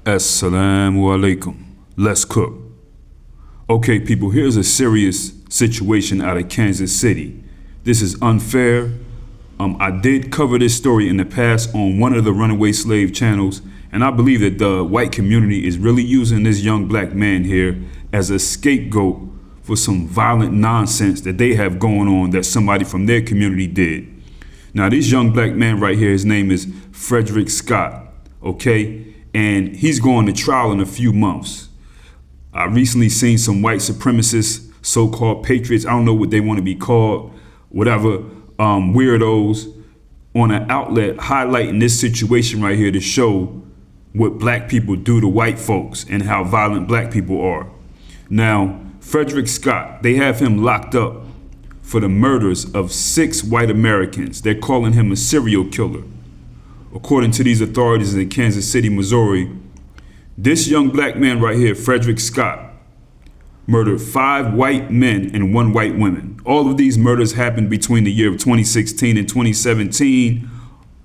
Assalamu alaikum. Let's cook. Okay, people, here's a serious situation out of Kansas City. This is unfair. I did cover this story in the past on one of the runaway slave channels, and I believe that the white community is really using this young black man here as a scapegoat for some violent nonsense that they have going on that somebody from their community did. Now, this young black man right here, his name is Frederick Scott, okay? And he's going to trial in a few months. I recently seen some white supremacists, so-called patriots, I don't know what they want to be called, whatever, weirdos, on an outlet highlighting this situation right here to show what black people do to white folks and how violent black people are. Now, Frederick Scott, they have him locked up for the murders of 6 white Americans. They're calling him a serial killer. According to these authorities in Kansas City, Missouri, this young black man right here, Frederick Scott, murdered 5 white men and 1 white woman. All of these murders happened between the year of 2016 and 2017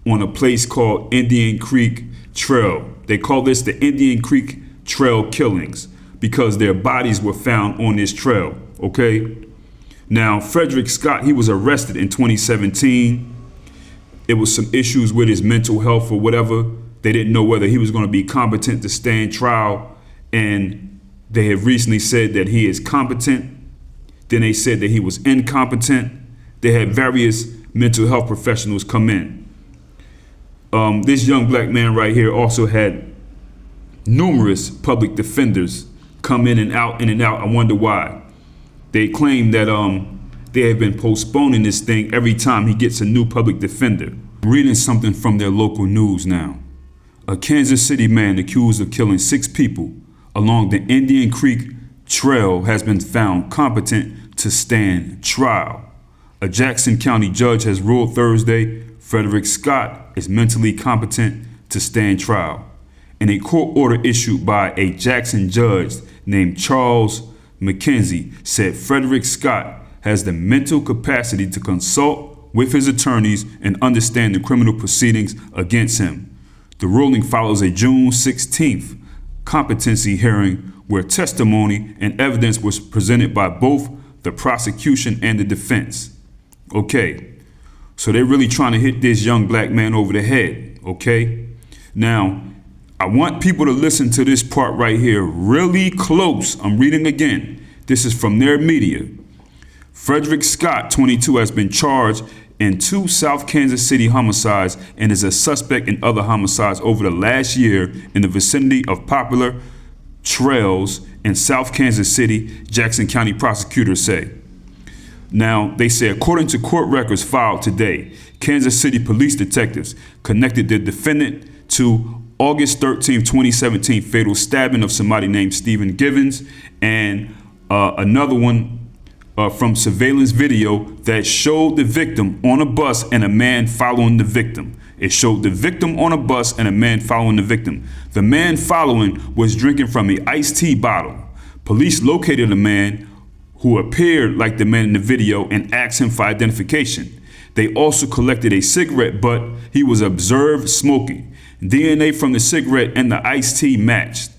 on a place called Indian Creek Trail. They call this the Indian Creek Trail killings because their bodies were found on this trail, okay? Now, Frederick Scott, he was arrested in 2017. It was some issues with his mental health or whatever. They didn't know whether he was going to be competent to stand trial. And they have recently said that he is competent. Then they said that he was incompetent. They had various mental health professionals come in. This young black man right here also had numerous public defenders come in and out, I wonder why. They claim that they have been postponing this thing every time he gets a new public defender. I'm reading something from their local news now. A Kansas City man accused of killing 6 people along the Indian Creek Trail has been found competent to stand trial. A Jackson County judge has ruled Thursday Frederick Scott is mentally competent to stand trial. In a court order issued by a Jackson judge named Charles McKenzie said Frederick Scott has the mental capacity to consult with his attorneys and understand the criminal proceedings against him. The ruling follows a June 16th competency hearing where testimony and evidence was presented by both the prosecution and the defense. Okay, so they're really trying to hit this young black man over the head, okay? Now, I want people to listen to this part right here really close. I'm reading again. This is from their media. Frederick Scott, 22, has been charged in 2 South Kansas City homicides and is a suspect in other homicides over the last year in the vicinity of popular trails in South Kansas City, Jackson County prosecutors say. Now, they say, according to court records filed today, Kansas City police detectives connected the defendant to August 13, 2017 fatal stabbing of somebody named Stephen Givens and another one from surveillance video that showed the victim on a bus and a man following the victim. It showed the victim on a bus and a man following the victim. The man following was drinking from an iced tea bottle. Police located a man who appeared like the man in the video and asked him for identification. They also collected a cigarette butt he was observed smoking. DNA from the cigarette and the iced tea matched.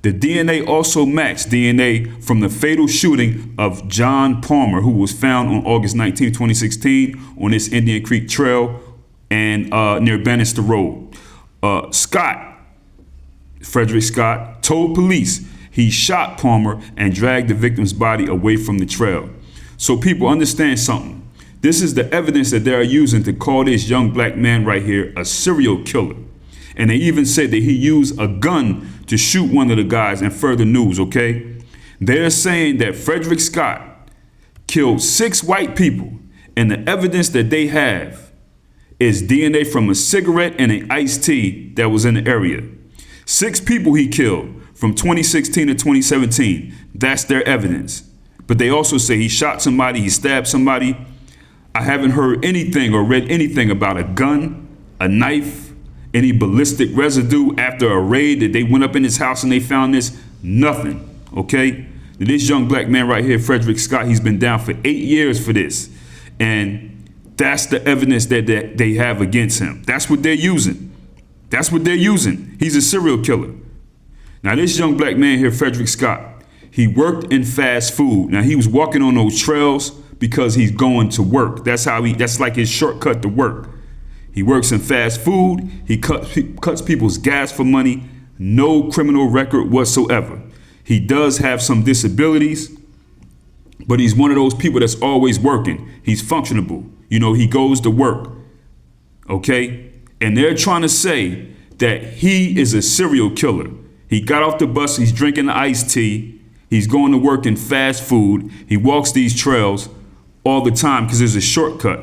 The DNA also matched DNA from the fatal shooting of John Palmer, who was found on August 19, 2016 on this Indian Creek Trail and near Bannister Road. Frederick Scott, told police he shot Palmer and dragged the victim's body away from the trail. So people understand something. This is the evidence that they are using to call this young black man right here a serial killer. And they even said that he used a gun to shoot one of the guys in further news, okay? They're saying that Frederick Scott killed 6 white people, and the evidence that they have is DNA from a cigarette and an iced tea that was in the area. 6 people he killed from 2016 to 2017. That's their evidence. But they also say he shot somebody, he stabbed somebody. I haven't heard anything or read anything about a gun, a knife, any ballistic residue after a raid that they went up in his house and they found this. Nothing, okay? This young black man right here, Frederick Scott, he's been down for 8 years for this. And that's the evidence that they have against him. That's what they're using. He's a serial killer. Now, this young black man here, Frederick Scott, he worked in fast food. Now, he was walking on those trails because he's going to work. That's like his shortcut to work. He works in fast food. He cuts people's gas for money. No criminal record whatsoever. He does have some disabilities, but he's one of those people that's always working. He's functionable. You know, he goes to work. Okay? And they're trying to say that he is a serial killer. He got off the bus, he's drinking iced tea, he's going to work in fast food, he walks these trails all the time because there's a shortcut,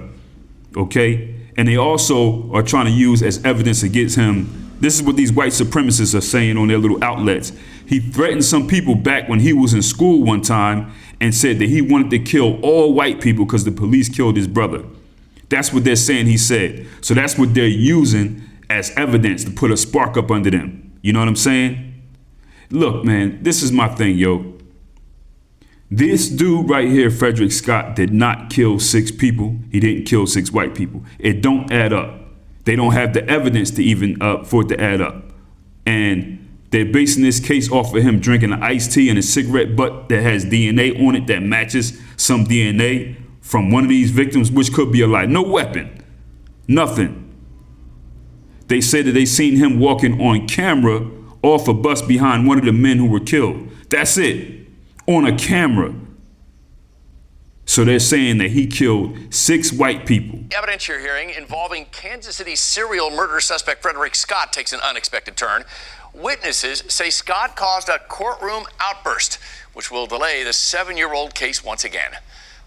okay? And they also are trying to use as evidence against him. This is what these white supremacists are saying on their little outlets. He threatened some people back when he was in school one time and said that he wanted to kill all white people because the police killed his brother. That's what they're saying he said. So that's what they're using as evidence to put a spark up under them. You know what I'm saying? Look, man, this is my thing, yo. This dude right here, Frederick Scott, did not kill 6 people. He didn't kill 6 white people. It don't add up. They don't have the evidence to even for it to add up. And they're basing this case off of him drinking an iced tea and a cigarette butt that has DNA on it that matches some DNA from one of these victims, which could be a lie. No weapon, nothing. They said that they seen him walking on camera off a bus behind one of the men who were killed. That's it, on a camera. So they're saying that he killed 6 white people. Evidence you're hearing involving Kansas City serial murder suspect Frederick Scott takes an unexpected turn. Witnesses say Scott caused a courtroom outburst, which will delay the 7-year-old case once again.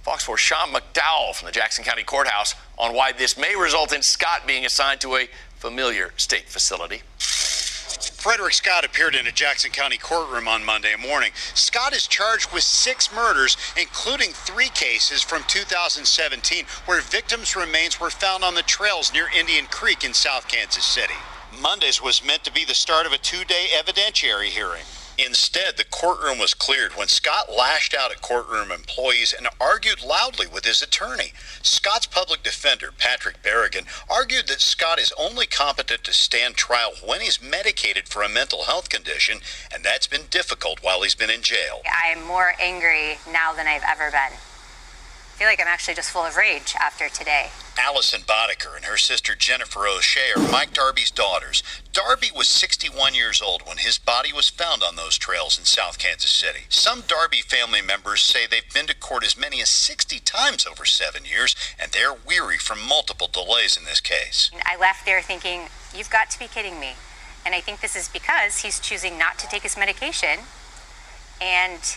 Fox 4's Sean McDowell from the Jackson County Courthouse on why this may result in Scott being assigned to a familiar state facility. Frederick Scott appeared in a Jackson County courtroom on Monday morning. Scott is charged with 6 murders, including 3 cases from 2017, where victims' remains were found on the trails near Indian Creek in South Kansas City. Mondays was meant to be the start of a 2-day evidentiary hearing. Instead, the courtroom was cleared when Scott lashed out at courtroom employees and argued loudly with his attorney. Scott's public defender, Patrick Berrigan, argued that Scott is only competent to stand trial when he's medicated for a mental health condition, and that's been difficult while he's been in jail. I am more angry now than I've ever been. I feel like I'm actually just full of rage after today. Allison Boddicker and her sister Jennifer O'Shea are Mike Darby's daughters. Darby was 61 years old when his body was found on those trails in South Kansas City. Some Darby family members say they've been to court as many as 60 times over 7 years, and they're weary from multiple delays in this case. I left there thinking, you've got to be kidding me. And I think this is because he's choosing not to take his medication, and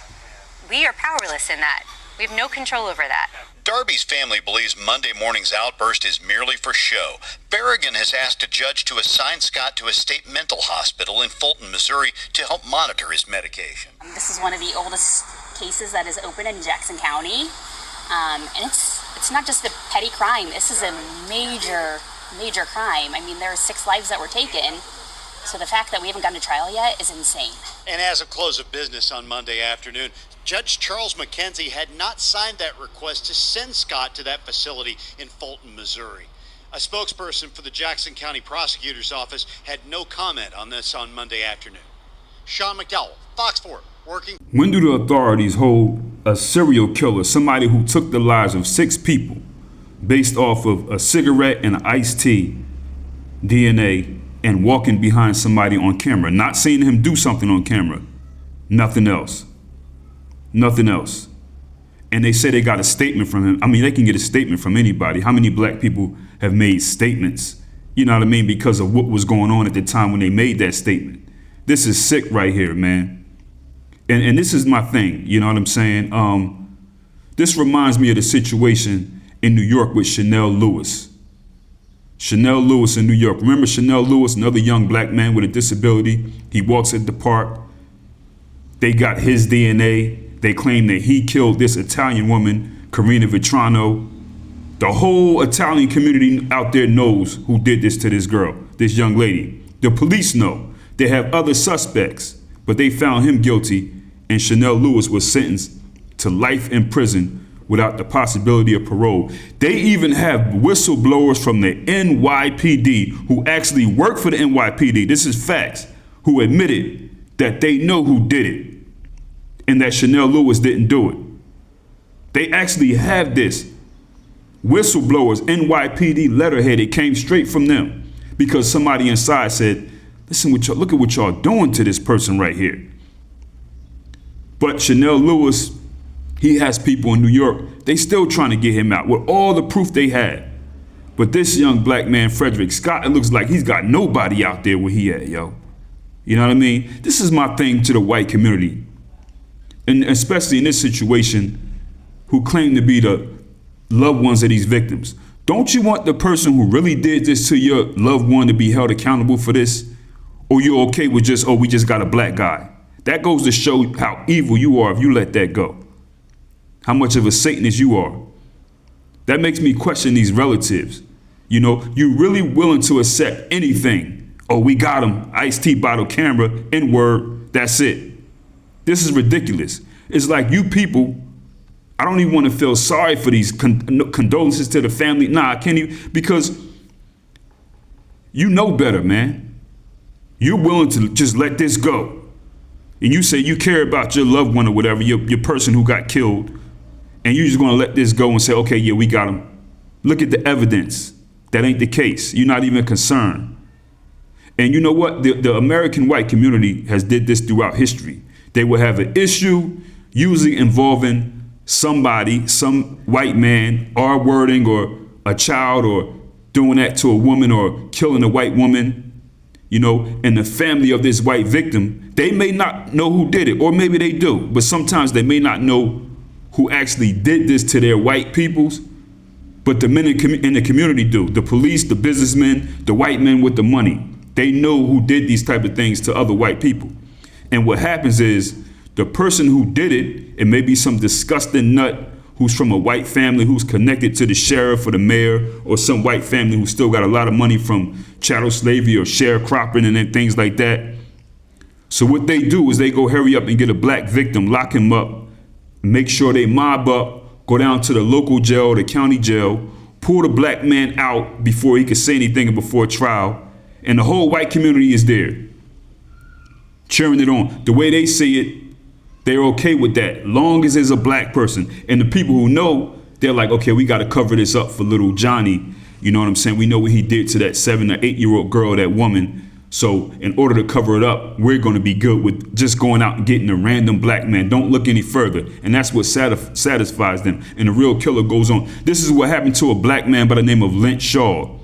we are powerless in that. We have no control over that. Darby's family believes Monday morning's outburst is merely for show. Berrigan has asked a judge to assign Scott to a state mental hospital in Fulton, Missouri, to help monitor his medication. This is one of the oldest cases that is open in Jackson County. And it's not just a petty crime. This is a major crime. I mean, there are 6 lives that were taken. So the fact that we haven't gone to trial yet is insane. And as of close of business on Monday afternoon, Judge Charles McKenzie had not signed that request to send Scott to that facility in Fulton, Missouri. A spokesperson for the Jackson County Prosecutor's Office had no comment on this on Monday afternoon. Sean McDowell, Fox 4, working. When do the authorities hold a serial killer, somebody who took the lives of 6 people based off of a cigarette and an iced tea, DNA, and walking behind somebody on camera, not seeing him do something on camera, nothing else? Nothing else. And they say they got a statement from him. I mean, they can get a statement from anybody. How many black people have made statements, you know what I mean, because of what was going on at the time when they made that statement? This is sick right here, man. And this is my thing, you know what I'm saying? This reminds me of the situation in New York with Chanel Lewis. Chanel Lewis in New York. Remember Chanel Lewis, another young black man with a disability? He walks at the park. They got his DNA. They claim that he killed this Italian woman, Karina Vitrano. The whole Italian community out there knows who did this to this girl, this young lady. The police know. They have other suspects, but they found him guilty, and Chanel Lewis was sentenced to life in prison without the possibility of parole. They even have whistleblowers from the NYPD who actually work for the NYPD. This is facts, who admitted that they know who did it and that Chanel Lewis didn't do it. They actually have this. Whistleblowers, NYPD letterhead, it came straight from them because somebody inside said, listen, look at what y'all doing to this person right here. But Chanel Lewis, he has people in New York, they still trying to get him out with all the proof they had. But this young black man, Frederick Scott, it looks like he's got nobody out there where he at, yo. You know what I mean? This is my thing to the white community, and especially in this situation, who claim to be the loved ones of these victims. Don't you want the person who really did this to your loved one to be held accountable for this? Or you okay with just, oh, we just got a black guy? That goes to show how evil you are if you let that go. How much of a Satanist you are. That makes me question these relatives. You know, you really willing to accept anything. Oh, we got him. Iced tea bottle camera, N-word, that's it. This is ridiculous. It's like you people, I don't even want to feel sorry for these condolences to the family. Nah, I can't even, because you know better, man. You're willing to just let this go. And you say you care about your loved one or whatever, your person who got killed, and you're just going to let this go and say, okay, yeah, we got him. Look at the evidence. That ain't the case. You're not even concerned. And you know what? The American white community has did this throughout history. They will have an issue usually involving somebody, some white man, R-wording or a child or doing that to a woman or killing a white woman, you know, and the family of this white victim, they may not know who did it, or maybe they do, but sometimes they may not know who actually did this to their white peoples, but the men in the community do. The police, the businessmen, the white men with the money, they know who did these type of things to other white people. And what happens is the person who did it may be some disgusting nut who's from a white family who's connected to the sheriff or the mayor, or some white family who still got a lot of money from chattel slavery or sharecropping and then things like that. So what they do is they go hurry up and get a black victim, lock him up, make sure they mob up, go down to the local jail, the county jail, pull the black man out before he could say anything before trial, and the whole white community is there, cheering it on. The way they see it, they're okay with that, long as there's a black person. And the people who know, they're like, okay, we got to cover this up for little Johnny. You know what I'm saying? We know what he did to that 7 or 8 year old girl, that woman. So in order to cover it up, we're going to be good with just going out and getting a random black man. Don't look any further. And that's what satisfies them. And the real killer goes on. This is what happened to a black man by the name of Lynch Shaw.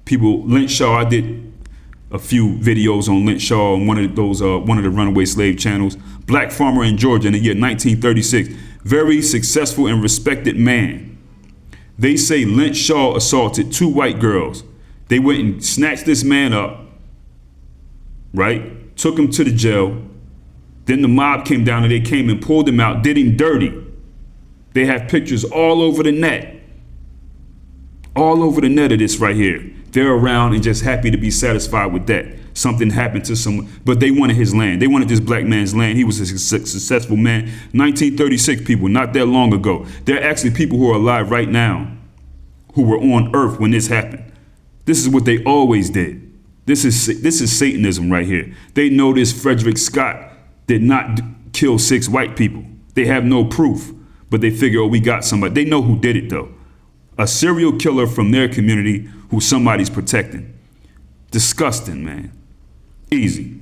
Lynch Shaw, I did a few videos on Lynch Shaw on one of the runaway slave channels. Black farmer in Georgia in the year 1936. Very successful and respected man. They say Lynch Shaw assaulted 2 white girls. They went and snatched this man up, right? Took him to the jail. Then the mob came down and they came and pulled him out, did him dirty. They have pictures all over the net. All over the net of this right here. They're around and just happy to be satisfied with that. Something happened to someone, but they wanted his land. They wanted this black man's land. He was a successful man. 1936 people, not that long ago. There are actually people who are alive right now who were on earth when this happened. This is what they always did. This is Satanism right here. They know this Frederick Scott did not kill 6 white people. They have no proof, but they figure, oh, we got somebody. They know who did it though. A serial killer from their community who somebody's protecting. Disgusting, man. Easy.